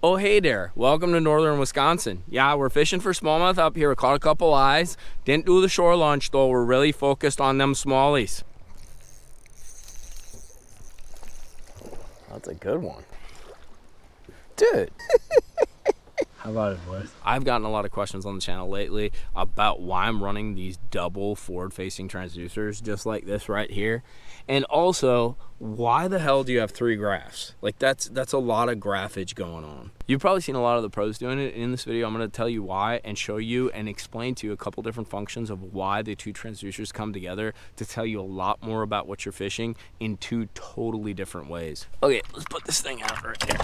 Oh, hey there. Welcome to northern Wisconsin. Yeah, we're fishing for smallmouth up here. We caught a couple eyes. Didn't do the shore launch though. We're really focused on them smallies. That's a good one. Dude. How about it, boys? I've gotten a lot of questions on the channel lately about why I'm running these double forward-facing transducers just like this right here. And also, why the hell do you have 3 graphs? Like that's a lot of graphage going on. You've probably seen a lot of the pros doing it. In this video, I'm going to tell you why and show you and explain to you a couple different functions of why the 2 transducers come together to tell you a lot more about what you're fishing in 2 totally different ways. Okay, let's put this thing out right here.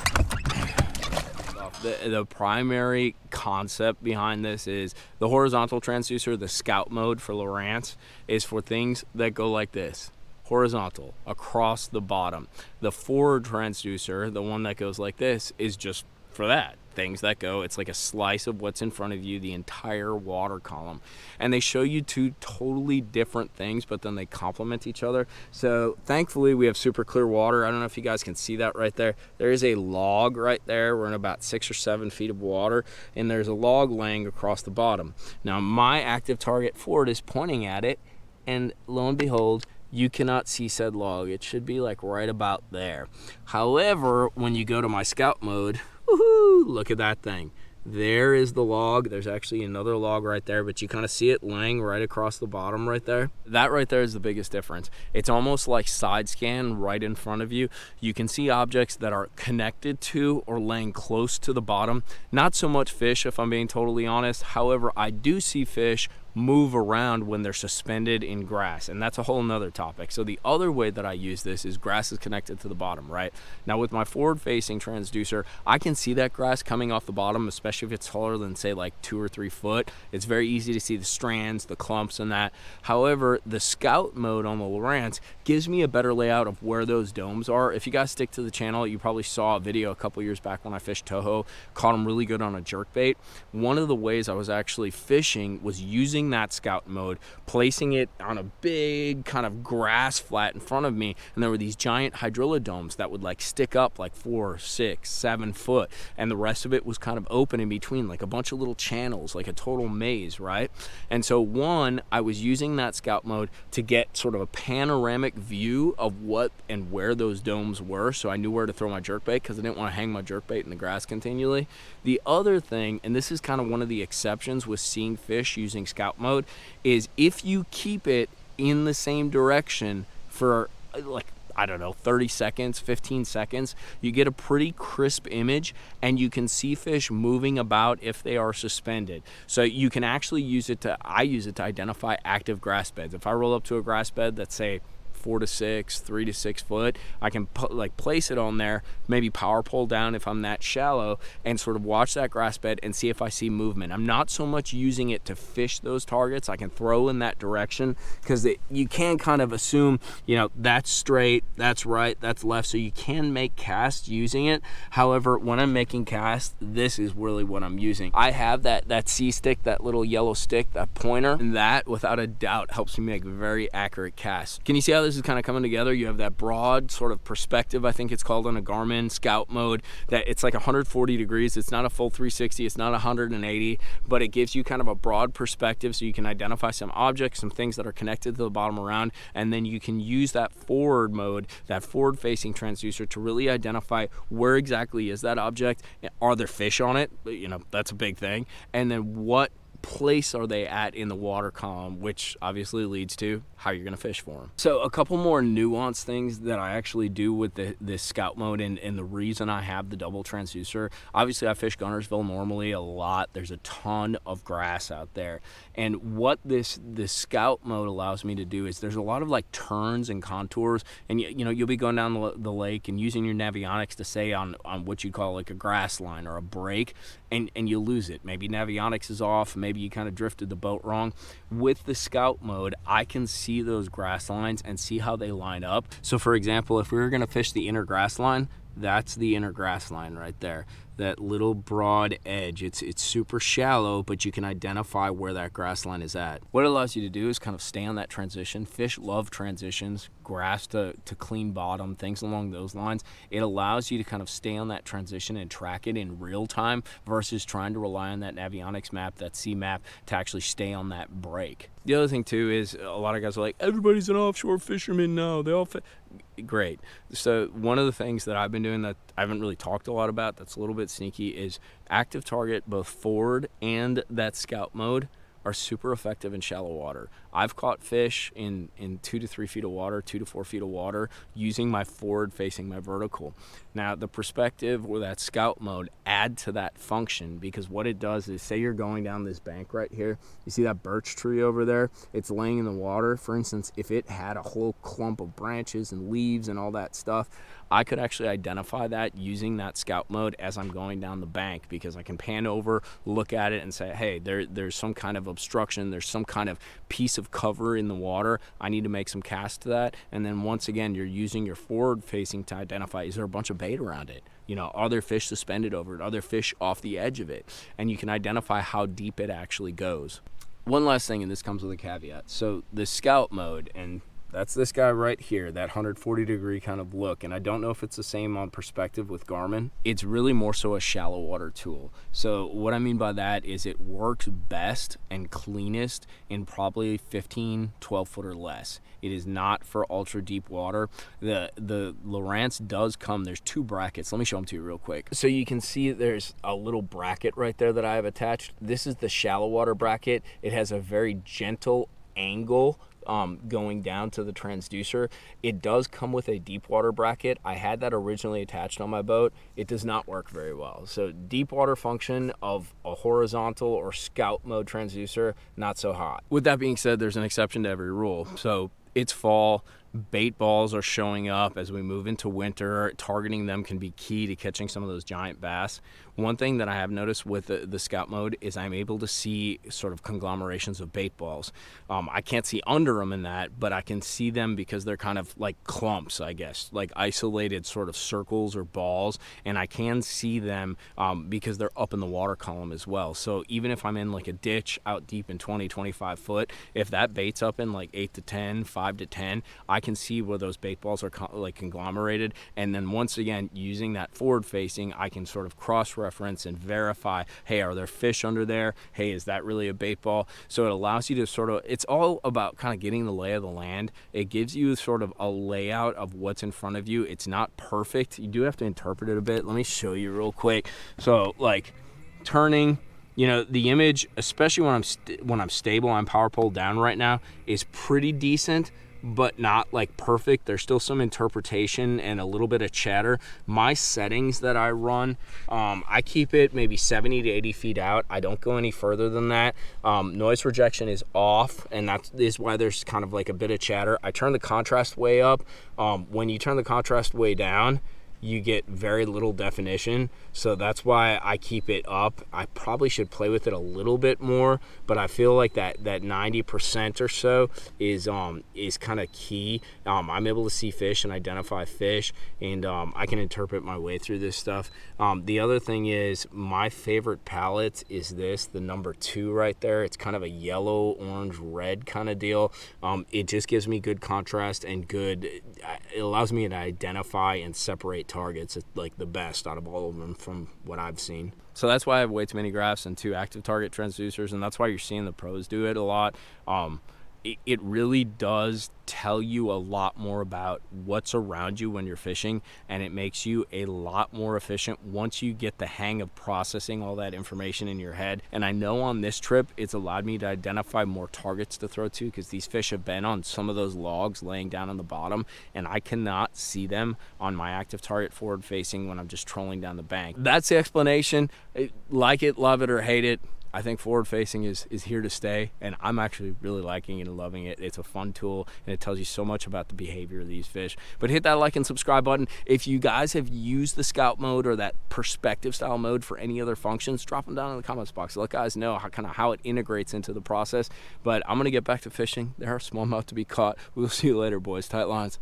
The primary concept behind this is the horizontal transducer, the scout mode for Lowrance, is for things that go like this. Horizontal, across the bottom. The forward transducer, the one that goes like this, is just for that. Things that go, it's like a slice of what's in front of you, the entire water column. And they show you 2 totally different things, but then they complement each other. So thankfully we have super clear water. I don't know if you guys can see that right there. There is a log right there. We're in about 6 or 7 feet of water, and there's a log laying across the bottom. Now my active target forward is pointing at it, and lo and behold, you cannot see said log. It should be like right about there. However, when you go to my scout mode, woohoo, look at that thing. There is the log. There's actually another log right there, but you kind of see it laying right across the bottom right there. That right there is the biggest difference. It's almost like side scan right in front of you. You can see objects that are connected to or laying close to the bottom. Not so much fish, if I'm being totally honest. However, I do see fish move around when they're suspended in grass, and that's a whole nother topic. So the other way that I use this is grass is connected to the bottom, right? Now with my forward facing transducer, I can see that grass coming off the bottom, especially if it's taller than say like 2 or 3 foot. It's very easy to see the strands, the clumps and that. However, the scout mode on the Lowrance gives me a better layout of where those domes are. If you guys stick to the channel, you probably saw a video a couple years back when I fished Toho, caught them really good on a jerkbait. One of the ways I was actually fishing was using that scout mode, placing it on a big kind of grass flat in front of me, and there were these giant hydrilla that would like stick up like 4, 6, 7 foot, and the rest of it was kind of open in between, like a bunch of little channels, like a total maze, right? And so one, I was using that scout mode to get sort of a panoramic view of what and where those domes were, so I knew where to throw my jerkbait because I didn't want to hang my jerkbait in the grass continually. The other thing, and this is kind of one of the exceptions with seeing fish using scout mode, is if you keep it in the same direction for like, I don't know, 30 seconds, 15 seconds, you get a pretty crisp image, and you can see fish moving about if they are suspended. So you can actually use it to, I use it to identify active grass beds. If I roll up to a grass bed that's say 4 to 6, 3 to 6 foot, I can put, like, place it on there, maybe power pole down if I'm that shallow, and sort of watch that grass bed and see if I see movement. I'm not so much using it to fish those targets. I can throw in that direction because you can kind of assume, you know, that's straight, that's right, that's left, so you can make casts using it. However, when I'm making casts, this is really what I'm using. I have that C-stick, that little yellow stick, that pointer, and that without a doubt helps me make very accurate casts. Can you see how this is kind of coming together? You have that broad sort of perspective, I think it's called on a Garmin scout mode, that it's like 140 degrees. It's not a full 360, it's not 180, but it gives you kind of a broad perspective so you can identify some objects, some things that are connected to the bottom around, and then you can use that forward mode, that forward facing transducer, to really identify where exactly is that object. Are there fish on it? You know, that's a big thing. And then what place are they at in the water column, which obviously leads to how you're gonna fish for them. So a couple more nuanced things that I actually do with this scout mode, and the reason I have the double transducer. Obviously I fish Gunnersville normally a lot. There's a ton of grass out there, and what this scout mode allows me to do is there's a lot of like turns and contours, and you know, you'll be going down the lake and using your navionics to say on what you call like a grass line or a break, and you lose it. Maybe navionics is off, maybe you kind of drifted the boat wrong. With the scout mode, I can see those grass lines and see how they line up. So for example, if we were going to fish the inner grass line, that's the inner grass line right there. that little broad edge. It's super shallow, but you can identify where that grass line is at. What it allows you to do is kind of stay on that transition. Fish love transitions, grass to clean bottom, things along those lines. It allows you to kind of stay on that transition and track it in real time versus trying to rely on that Navionics map, that C map, to actually stay on that break. The other thing too is a lot of guys are like, everybody's an offshore fisherman now. They all great. So one of the things that I've been doing that I haven't really talked a lot about that's a little bit sneaky is active target, both forward and that scout mode are super effective in shallow water. I've caught fish in 2 to 3 feet of water, 2 to 4 feet of water, using my forward facing my vertical. Now the perspective or that scout mode add to that function, because what it does is, say you're going down this bank right here, you see that birch tree over there, it's laying in the water. For instance, if it had a whole clump of branches and leaves and all that stuff, I could actually identify that using that scout mode as I'm going down the bank, because I can pan over, look at it and say, hey, there's some kind of obstruction, there's some kind of piece of cover in the water, I need to make some cast to that. And then once again, you're using your forward facing to identify, is there a bunch of bait around it? You know, are there fish suspended over it? Are there fish off the edge of it? And you can identify how deep it actually goes. One last thing, and this comes with a caveat. So the scout mode, and that's this guy right here, that 140-degree kind of look. And I don't know if it's the same on perspective with Garmin. It's really more so a shallow water tool. So what I mean by that is it works best and cleanest in probably 15, 12 foot or less. It is not for ultra deep water. The Lowrance does come, there's 2 brackets. Let me show them to you real quick. So you can see there's a little bracket right there that I have attached. This is the shallow water bracket. It has a very gentle angle going down to the transducer. It does come with a deep water bracket. I had that originally attached on my boat. It does not work very well. So deep water function of a horizontal or scout mode transducer, not so hot. With that being said, there's an exception to every rule. So it's fall, bait balls are showing up as we move into winter. Targeting them can be key to catching some of those giant bass. One thing that I have noticed with the scout mode is I'm able to see sort of conglomerations of bait balls. I can't see under them in that, but I can see them because they're kind of like clumps, I guess, like isolated sort of circles or balls, and I can see them because they're up in the water column as well. So even if I'm in like a ditch out deep in 20, 25 foot, if that bait's up in like 8 to 10, 5 to 10, I can see where those bait balls are like conglomerated. And then once again, using that forward facing, I can sort of cross-reference and verify, hey, are there fish under there? Hey, is that really a bait ball? So it allows you to sort of, it's all about kind of getting the lay of the land. It gives you sort of a layout of what's in front of you. It's not perfect. You do have to interpret it a bit. Let me show you real quick. So like turning, you know, the image, especially when I'm stable, I'm power pole down right now, is pretty decent, but not like perfect. There's still some interpretation and a little bit of chatter. My settings that I run, I keep it maybe 70 to 80 feet out. I don't go any further than that. Noise rejection is off, and that is why there's kind of like a bit of chatter. I turn the contrast way up. When you turn the contrast way down, you get very little definition, so that's why I keep it up. I probably should play with it a little bit more, but I feel like that 90% or so is kind of key. I'm able to see fish and identify fish, and I can interpret my way through this stuff. The other thing is, my favorite palette is this, the number 2 right there. It's kind of a yellow, orange, red kind of deal. It just gives me good contrast and it allows me to identify and separate targets. It's like the best out of all of them from what I've seen. So that's why I have way too many graphs and 2 active target transducers, and that's why you're seeing the pros do it a lot. It really does tell you a lot more about what's around you when you're fishing, and it makes you a lot more efficient once you get the hang of processing all that information in your head. And I know on this trip it's allowed me to identify more targets to throw to, because these fish have been on some of those logs laying down on the bottom, and I cannot see them on my active target forward facing when I'm just trolling down the bank. That's the explanation. Like it, love it, or hate it, I think forward facing is here to stay, and I'm actually really liking it and loving it. It's a fun tool, and it tells you so much about the behavior of these fish. But hit that like and subscribe button. If you guys have used the scout mode or that perspective style mode for any other functions, drop them down in the comments box. Let guys know how it integrates into the process. But I'm gonna get back to fishing. There are smallmouth to be caught. We'll see you later, boys. Tight lines.